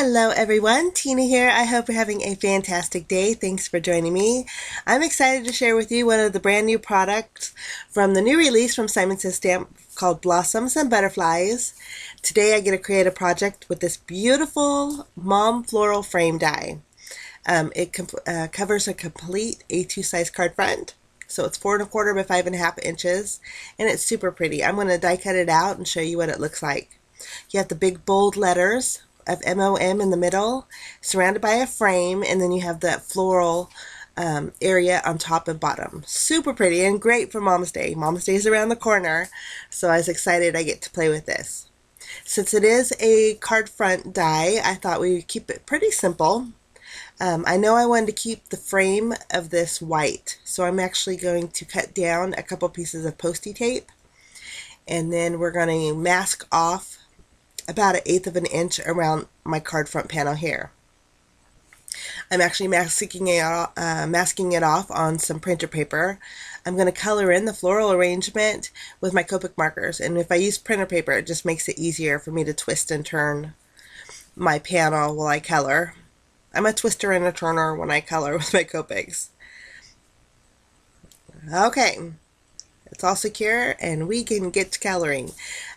Hello everyone, Tina here. I hope you're having a fantastic day. Thanks for joining me. I'm excited to share with you one of the brand new products from the new release from C&CT called Blossoms and Butterflies. Today I get to create a project with this beautiful Mom Floral Frame Die. It covers a complete A2 size card front. So it's 4 1/4 by 5 1/2 inches, and it's super pretty. I'm going to die cut it out and show you what it looks like. You have the big bold letters of MOM in the middle, surrounded by a frame, and then you have that floral area on top and bottom. Super pretty and great for Mom's Day. Mom's Day is around the corner, so I was excited I get to play with this. Since it is a card front die, I thought we would keep it pretty simple. I know I wanted to keep the frame of this white, so I'm actually going to cut down a couple pieces of Post-it tape, and then we're going to mask off about 1/8 of an inch around my card front panel here. I'm actually masking it off on some printer paper. I'm going to color in the floral arrangement with my Copic markers, and if I use printer paper, it just makes it easier for me to twist and turn my panel while I color. I'm a twister and a turner when I color with my Copics. Okay, it's all secure and we can get to coloring.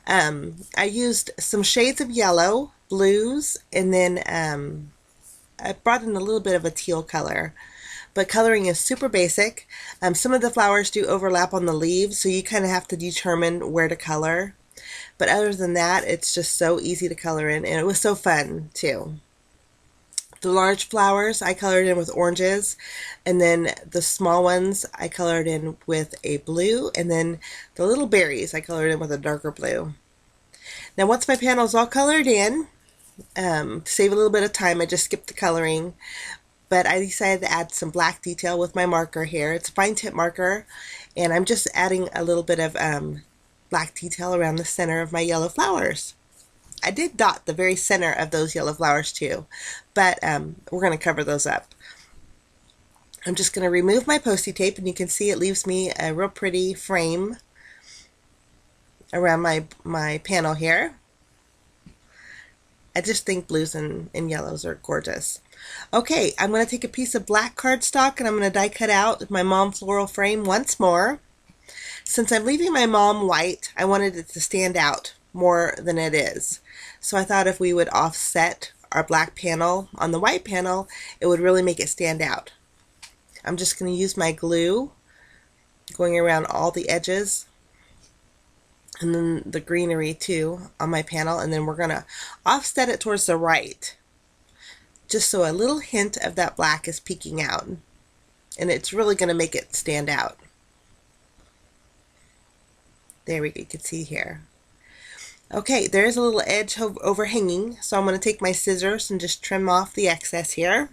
I used some shades of yellow, blues, and then I brought in a little bit of a teal color. But coloring is super basic. Some of the flowers do overlap on the leaves, so you kind of have to determine where to color. But other than that, it's just so easy to color in, and it was so fun too. The large flowers I colored in with oranges, and then the small ones I colored in with a blue, and then the little berries I colored in with a darker blue. Now once my panel is all colored in, to save a little bit of time, I just skipped the coloring, but I decided to add some black detail with my marker here. It's a fine tip marker, and I'm just adding a little bit of black detail around the center of my yellow flowers. I did dot the very center of those yellow flowers too, but we're going to cover those up. I'm just going to remove my Post-it tape, and you can see it leaves me a real pretty frame around my panel here. I just think blues and yellows are gorgeous. Okay, I'm going to take a piece of black cardstock and I'm going to die cut out my Mom Floral Frame once more. Since I'm leaving my Mom white, I wanted it to stand out more than it is. So I thought if we would offset our black panel on the white panel, it would really make it stand out. I'm just going to use my glue going around all the edges, and then the greenery too on my panel, and then we're going to offset it towards the right, just so a little hint of that black is peeking out, and it's really going to make it stand out. There we go, you can see here. Okay, there's a little edge overhanging, so I'm going to take my scissors and just trim off the excess here.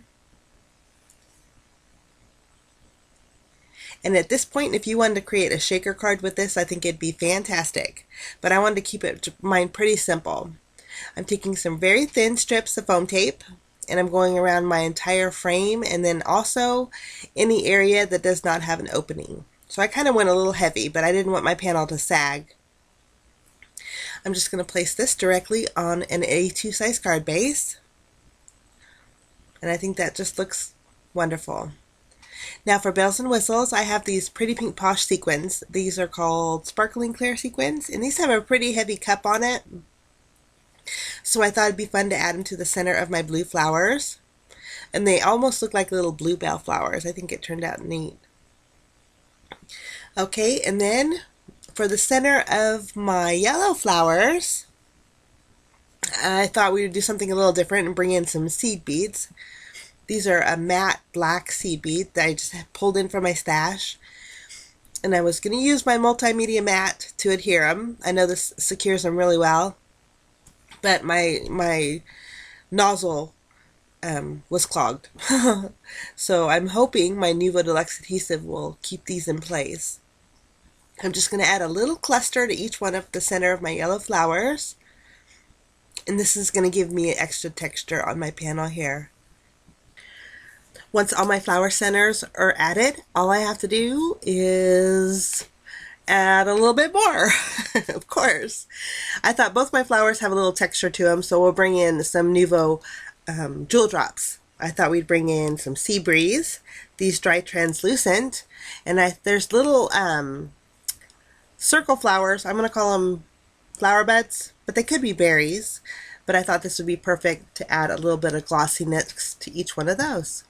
And at this point, if you wanted to create a shaker card with this, I think it'd be fantastic. But I wanted to keep mine pretty simple. I'm taking some very thin strips of foam tape, and I'm going around my entire frame, and then also any area that does not have an opening. So I kind of went a little heavy, but I didn't want my panel to sag. I'm just going to place this directly on an A2 size card base, and I think that just looks wonderful. Now for bells and whistles, I have these pretty pink Posh sequins. These are called Sparkling Clear sequins, and these have a pretty heavy cup on it, so I thought it'd be fun to add them to the center of my blue flowers, and they almost look like little bluebell flowers. I think it turned out neat. Okay, and then for the center of my yellow flowers, I thought we would do something a little different and bring in some seed beads. These are a matte black seed bead that I just pulled in from my stash. And I was going to use my multimedia mat to adhere them. I know this secures them really well, but my nozzle was clogged. So I'm hoping my Nuvo Deluxe adhesive will keep these in place. I'm just going to add a little cluster to each one of the center of my yellow flowers, and this is going to give me extra texture on my panel here. Once all my flower centers are added, all I have to do is add a little bit more. Of course. I thought both my flowers have a little texture to them, so we'll bring in some Nuvo jewel drops. I thought we'd bring in some Sea Breeze, these dry translucent, and there's little circle flowers. I'm going to call them flower buds, but they could be berries. But I thought this would be perfect to add a little bit of glossiness to each one of those.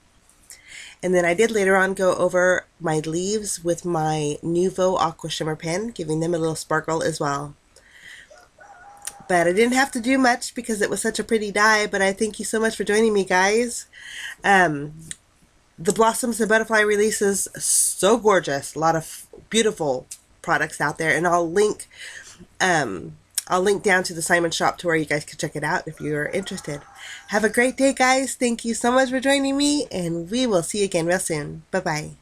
And then I did later on go over my leaves with my Nuvo Aqua Shimmer pen, giving them a little sparkle as well. But I didn't have to do much because it was such a pretty die, but I thank you so much for joining me, guys. The Blossoms and Butterfly release is so gorgeous. A lot of beautiful products out there, and I'll link down to the Simon shop to where you guys can check it out if you're interested. Have a great day, guys. Thank you so much for joining me, and we will see you again real soon. Bye-bye.